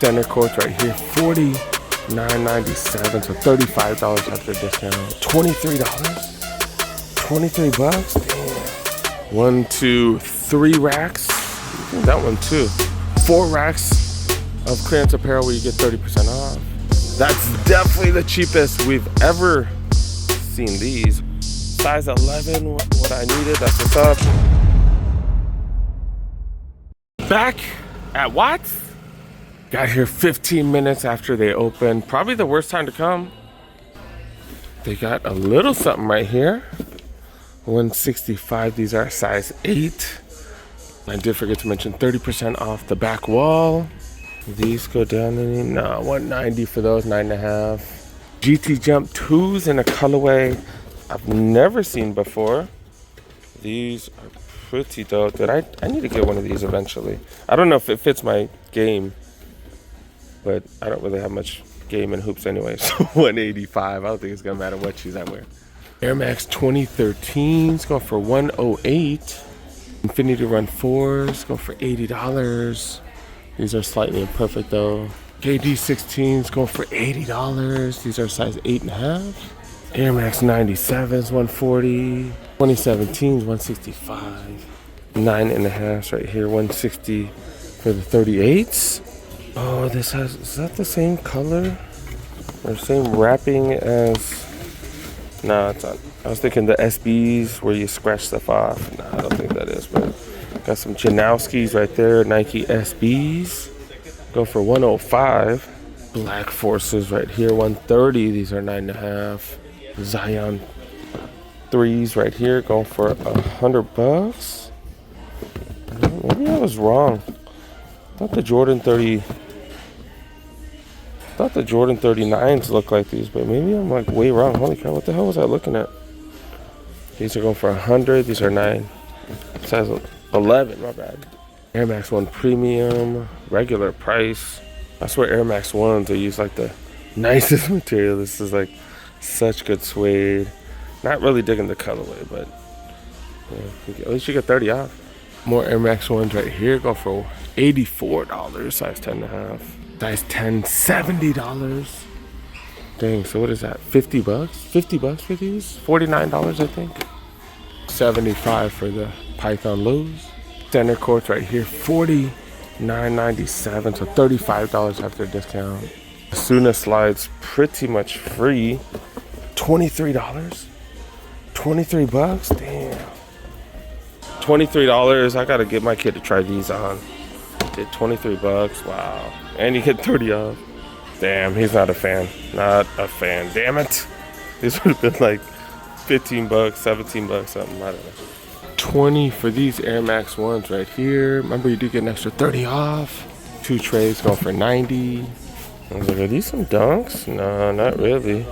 Center courts right here, $49.97, so $35 after discount. $23? 23 bucks? Damn. 1, 2, 3 racks. That one too. 4 racks of clearance apparel where you get 30% off. That's definitely the cheapest we've ever seen these. Size 11, what I needed, that's what's up. Back at Watts. Got here 15 minutes after they opened. Probably the worst time to come. They got a little something right here. $165, these are size 8. I did forget to mention 30% off the back wall. These go down any, no, $190 for those, 9.5. GT Jump 2s in a colorway I've never seen before. These are pretty dope. I need to get one of these eventually. I don't know if it fits my game, but I don't really have much game in hoops anyway. So $185. I don't think it's gonna matter what shoes I wear. Air Max 2013s going for $108. Infinity Run 4s going for $80. These are slightly imperfect though. KD 16s going for $80. These are size 8.5. Air Max 97s, $140. 2017s, $165. 9.5 right here, $160 for the 38s. Oh, this has, is that the same color? Or same wrapping as, nah, it's not. I was thinking the SBs where you scratch stuff off. Nah, I don't think that is, but got some Janowskis right there, Nike SBs. Go for $105. Black Forces right here, $130. These are 9.5. Zion 3s right here, going for $100. Maybe I was wrong. I thought the Jordan 39s look like these, but maybe I'm like way wrong. Holy cow, what the hell was I looking at? These are going for $100. These are 9. Size 11, my bad. Air Max 1 Premium, regular price. I swear Air Max 1s, they use like the nicest material. This is like such good suede. Not really digging the colorway, but yeah, at least you get 30 off. More Air Max 1s right here, go for $84, size 10.5. Size 10, $70. Dang, so what is that, 50 bucks? 50 bucks for these? $49, I think. 75 for the Python lows. Center courts right here, $49.97, so $35 after discount. Asuna slides pretty much free. $23? 23 bucks? Damn. $23, I gotta get my kid to try these on. Did 23 bucks, wow. And you get 30 off. Damn, he's not a fan. Not a fan, damn it. These would have been like 15 bucks, 17 bucks, something, I don't know. 20 for these Air Max 1s right here. Remember, you do get an extra 30 off. 2 trays going for 90. I was like, are these some dunks? No, not really.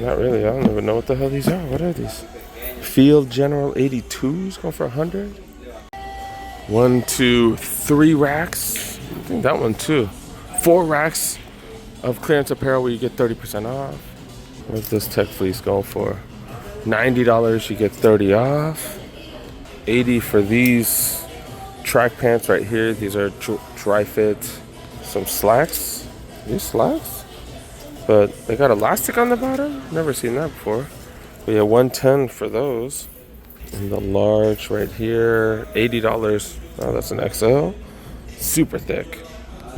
Not really. I don't even know what the hell these are. What are these? Field General 82s going for 100. 1, 2, 3 racks. I think that one too. 4 racks of clearance apparel where you get 30% off. What's this Tech Fleece going for? $90, you get 30 off. 80 for these track pants right here. These are dry fit. Some slacks. These slacks? But they got elastic on the bottom? Never seen that before. But yeah, $110 for those. And the large right here, $80. Oh, that's an XL. Super thick.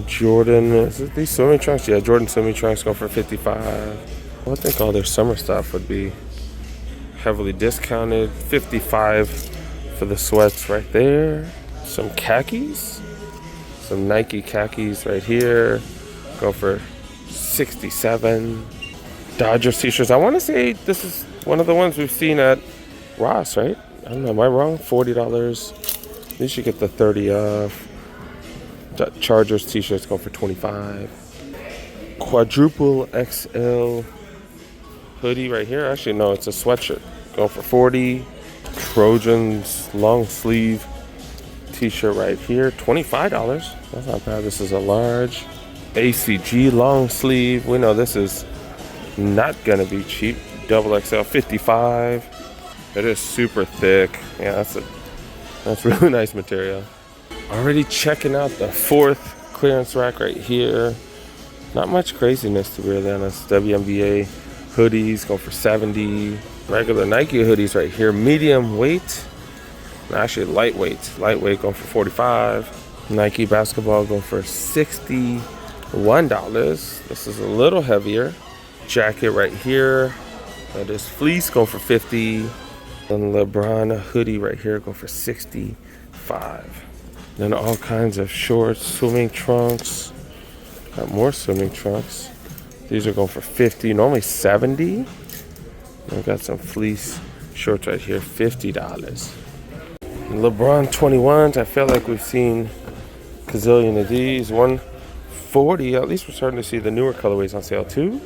Jordan, is it these swimming trunks? Yeah, Jordan swimming trunks go for $55. Well, I think all their summer stuff would be heavily discounted. $55 for the sweats right there. Some khakis. Some Nike khakis right here. Go for $67. Dodgers t-shirts. I want to say this is one of the ones we've seen at Ross, right? I don't know, am I wrong? $40. At least you get the 30 off. Chargers t-shirts go for $25. Quadruple XL hoodie right here. Actually, no, it's a sweatshirt. Go for $40. Trojans long sleeve t-shirt right here, $25. That's not bad. This is a large. ACG long sleeve. We know this is not gonna be cheap. Double XL, $55. It is super thick. Yeah, that's really nice material. Already checking out the 4th clearance rack right here. Not much craziness to be really honest. WNBA hoodies going for 70. Regular Nike hoodies right here. Medium weight. Actually lightweight. Lightweight going for 45. Nike basketball going for $61. This is a little heavier. Jacket right here. That is fleece going for 50. And LeBron hoodie right here going for 65. Then all kinds of shorts, swimming trunks. Got more swimming trunks. These are going for 50, normally 70. I've got some fleece shorts right here, $50. LeBron 21s, I feel like we've seen a gazillion of these. 140, at least we're starting to see the newer colorways on sale too.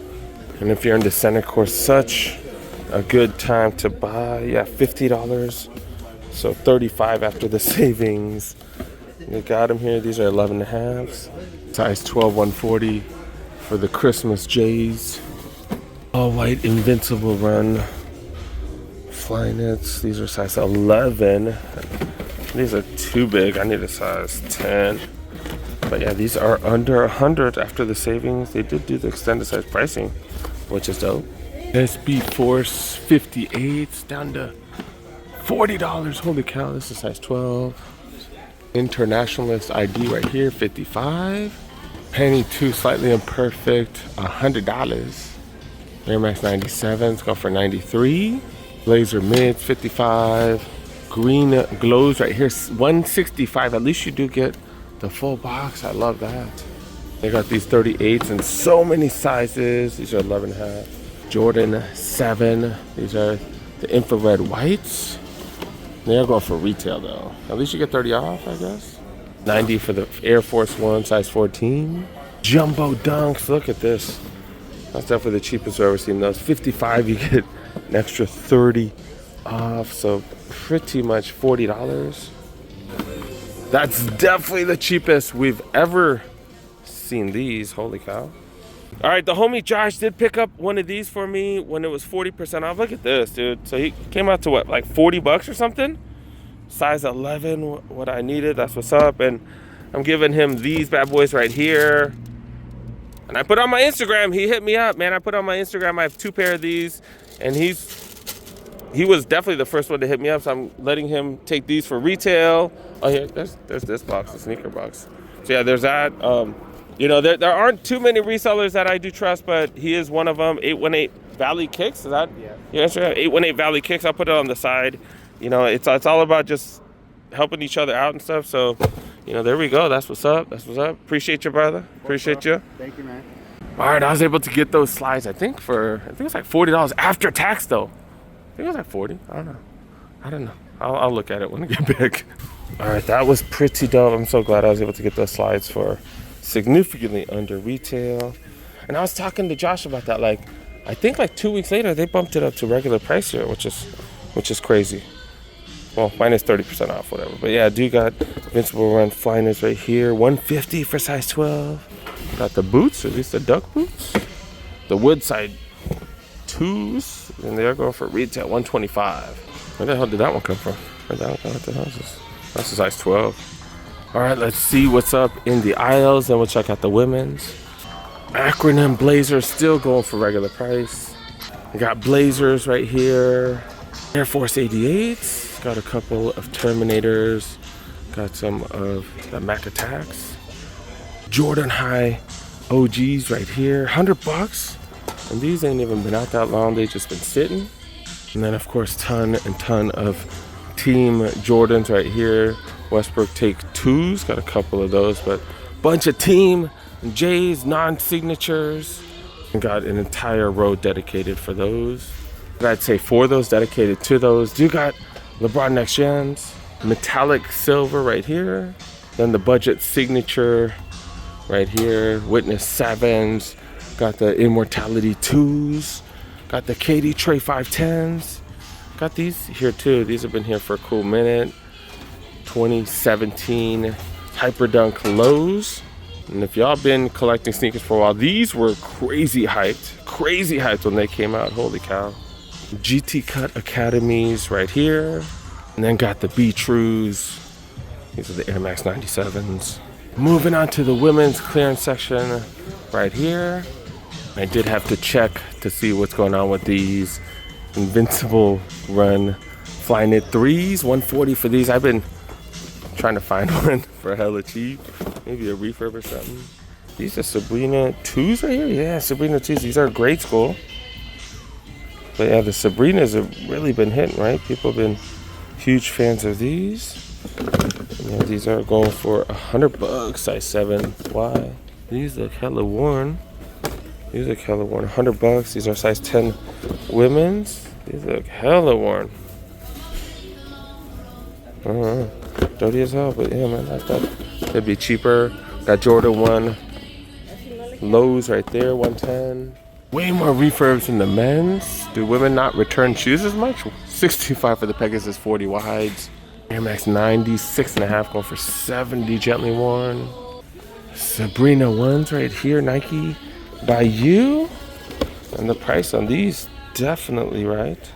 And if you're into center course, such a good time to buy. Yeah, $50. So 35 after the savings. We got them here. These are 11 and a halves. Size 12, 140 for the Christmas Jays. All white Invincible Run Flyknits. These are size 11. These are too big. I need a size 10. But yeah, these are under 100 after the savings. They did do the extended size pricing, which is dope. SB Force 58 down to $40. Holy cow, this is size 12. Internationalist ID right here, 55. Penny 2 slightly imperfect, $100. Air Max 97s go for 93. Blazer mids, 55. Green glows right here, 165. At least you do get the full box. I love that. They got these 38s in so many sizes. These are 11 and a half. Jordan 7. These are the infrared whites. They are going for retail though. At least you get 30 off, I guess. 90 for the Air Force One, size 14. Jumbo dunks, look at this. That's definitely the cheapest I've ever seen those. 55, you get an extra 30 off. So pretty much $40. That's definitely the cheapest we've ever seen these. Holy cow. All right, the homie Josh did pick up one of these for me when it was 40% off. Look at this, dude. So he came out to what, like 40 bucks or something? Size 11, what I needed, that's what's up. And I'm giving him these bad boys right here. And I put on my Instagram, he hit me up, man. I put on my Instagram, I have 2 pair of these. And he was definitely the first one to hit me up, so I'm letting him take these for retail. Oh, here, there's this box, the sneaker box. So yeah, there's that. You know, there aren't too many resellers that I do trust, but he is one of them. 818 Valley Kicks, is that? Yeah. Yes, 818 Valley Kicks. I'll put it on the side. You know, it's all about just helping each other out and stuff. So, you know, there we go. That's what's up. That's what's up. Appreciate you, brother. Appreciate you. Thank you, man. All right, I was able to get those slides. I think it's like $40 after tax, though. I think it was like 40. I don't know. I'll look at it when I get back. All right, that was pretty dope. I'm so glad I was able to get those slides for significantly under retail. And I was talking to Josh about that. Like, I think like 2 weeks later they bumped it up to regular price here, which is crazy. Well, minus 30% off, whatever. But yeah, I do got Invincible Run Flyknits right here, $150 for size 12. Got the boots, at least the duck boots, the Woodside 2s, and they're going for retail $125. Where the hell did that one come from? Where the hell is this? That's a size 12. All right, let's see what's up in the aisles, then we'll check out the women's. Acronym blazers still going for regular price. We got blazers right here. Air Force 88s. Got a couple of Terminators. Got some of the Mac Attacks. Jordan High OGs right here. $100. And these ain't even been out that long. They just been sitting. And then of course ton of Team Jordans right here. Westbrook Take 2s, got a couple of those, but bunch of Team J's, non-signatures. And got an entire row dedicated for those. But I'd say 4 of those dedicated to those. You got LeBron Next Gens, metallic silver right here. Then the budget signature right here. Witness 7s. Got the Immortality 2s. Got the KD Trey 510s. Got these here too. These have been here for a cool minute. 2017 Hyperdunk lows. And if y'all been collecting sneakers for a while, these were crazy hyped when they came out. Holy cow. GT Cut Academies right here. And then got the B Trues. These are the Air Max 97s. Moving on to the women's clearance section right here. I did have to check to see what's going on with these Invincible Run Flyknit 3s. $140 for these. I've been trying to find one for hella cheap. Maybe a refurb or something. These are Sabrina 2s right here? Yeah, Sabrina 2s. These are grade school. But yeah, the Sabrinas have really been hitting, right? People have been huge fans of these. Yeah, these are going for $100, size 7Y. These look hella worn. These look hella worn. $100. These are size 10 women's. These look hella worn. Dirty as hell, but yeah, man, I thought they'd be cheaper. Got Jordan 1 lows right there, 110. Way more refurbs in the men's. Do women not return shoes as much? 65 for the Pegasus 40 wides. Air Max 90, 6.5 going for 70, gently worn. Sabrina 1s right here, Nike by you. And the price on these, definitely right.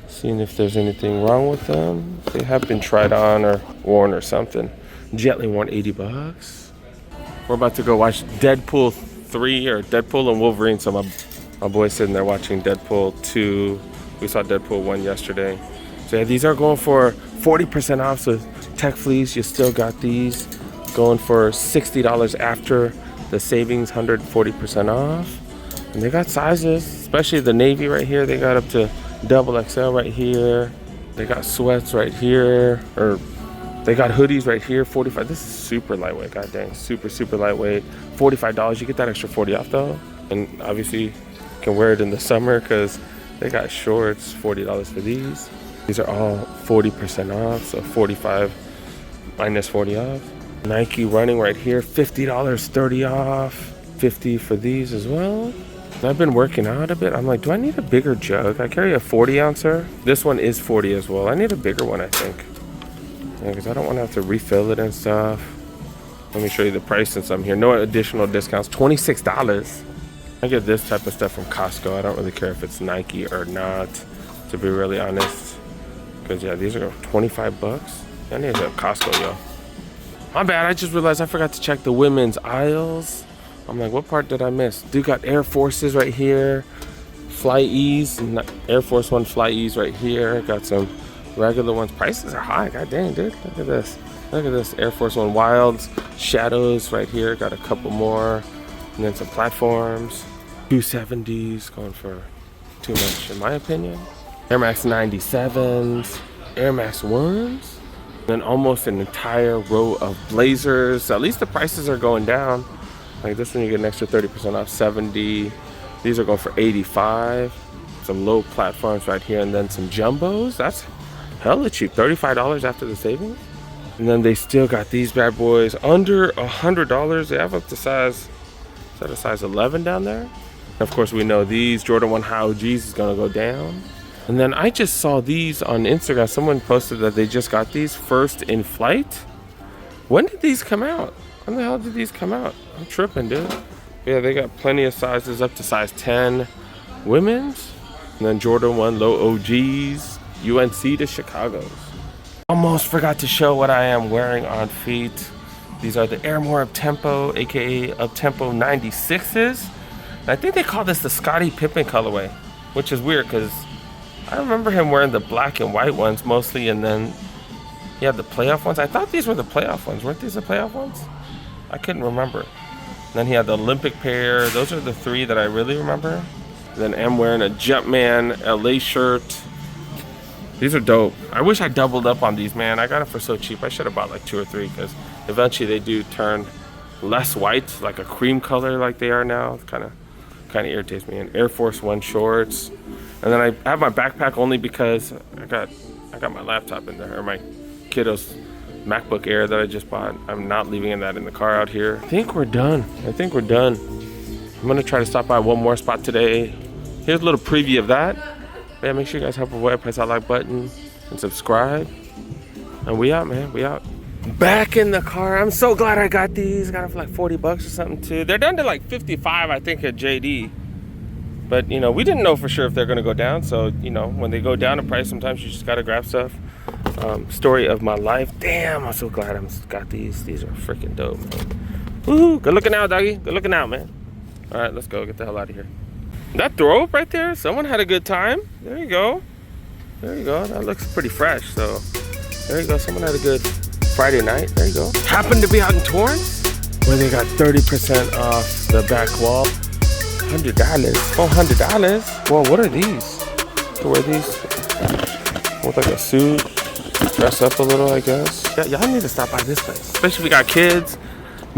Seeing if there's anything wrong with them. They have been tried on or worn or something. Gently worn, $80. We're about to go watch Deadpool 3 or Deadpool and Wolverine. So my boy's sitting there watching Deadpool 2. We saw Deadpool 1 yesterday. So yeah, these are going for 40% off. So Tech Fleece, you still got these going for $60 after the savings, 140% off. And they got sizes, especially the navy right here. They got up to XXL right here. They got sweats right here, or they got hoodies right here, 45. This is super lightweight, god dang, super lightweight. $45, you get that extra 40 off though. And obviously you can wear it in the summer because they got shorts, $40 for these. These are all 40% off, so 45 minus 40 off. Nike running right here, $50, 30 off, 50 for these as well. I've been working out a bit. I'm like, do I need a bigger jug? I carry a 40 ouncer. This one is 40 as well. I need a bigger one, I think. Yeah, because I don't want to have to refill it and stuff. Let me show you the price since I'm here. No additional discounts, $26. I get this type of stuff from Costco. I don't really care if it's Nike or not, to be really honest. Because yeah, these are $25. I need to Costco, yo. My bad, I just realized I forgot to check the women's aisles. I'm like, what part did I miss? Dude got Air Forces right here. Fly E's, Air Force One Fly E's right here. Got some regular ones. Prices are high, god dang, dude. Look at this. Look at this, Air Force One Wilds. Shadows right here, got a couple more. And then some platforms. 270s, going for too much in my opinion. Air Max 97s, Air Max 1s. Then almost an entire row of blazers. At least the prices are going down. Like this one you get an extra 30% off, 70. These are going for 85. Some low platforms right here, and then some jumbos. That's hella cheap, $35 after the savings. And then they still got these bad boys under $100. They have up to size, is that a size 11 down there? And of course we know these Jordan 1 High OGs is gonna go down. And then I just saw these on Instagram. Someone posted that they just got these first in flight. When did these come out? When the hell did these come out? I'm tripping, dude. Yeah, they got plenty of sizes up to size 10 women's. And then Jordan 1 low OGs, UNC to Chicago's. Almost forgot to show what I am wearing on feet. These are the Airmore Uptempo, aka Uptempo 96s. And I think they call this the Scottie Pippen colorway, which is weird because I remember him wearing the black and white ones mostly, and then he had the playoff ones. I thought these were the playoff ones. Weren't these the playoff ones? I couldn't remember. And then he had the Olympic pair. Those are the three that I really remember. Then I'm wearing a Jumpman LA shirt. These are dope. I wish I doubled up on these, man. I got it for so cheap. I should have bought like 2 or 3 because eventually they do turn less white, like a cream color like they are now. It kind of irritates me. And Air Force One shorts. And then I have my backpack only because I got my laptop in there, or my kiddo's MacBook Air that I just bought. I'm not leaving that in the car out here. I think we're done. I'm gonna try to stop by one more spot today. Here's a little preview of that. Yeah, make sure you guys help away, press that like button and subscribe. And we out, man, we out. Back in the car. I'm so glad I got these. Got them for like $40 or something too. They're down to like 55, I think, at JD. But you know, we didn't know for sure if they're gonna go down. So you know, when they go down in price, sometimes you just gotta grab stuff. story of my life. Damn, I'm so glad I got these. These are freaking dope, man. Woohoo! Good looking out, doggy. Good looking out, man. All right, let's go. Get the hell out of here. That throw up right there, someone had a good time. There you go. There you go. That looks pretty fresh. So there you go. Someone had a good Friday night. There you go. Happened to be out in Torrance where they got 30% off the back wall. $100, $400. Well, what are these? To wear these with like a suit, dress up a little, I guess. Yeah, y'all need to stop by this place, especially if we got kids.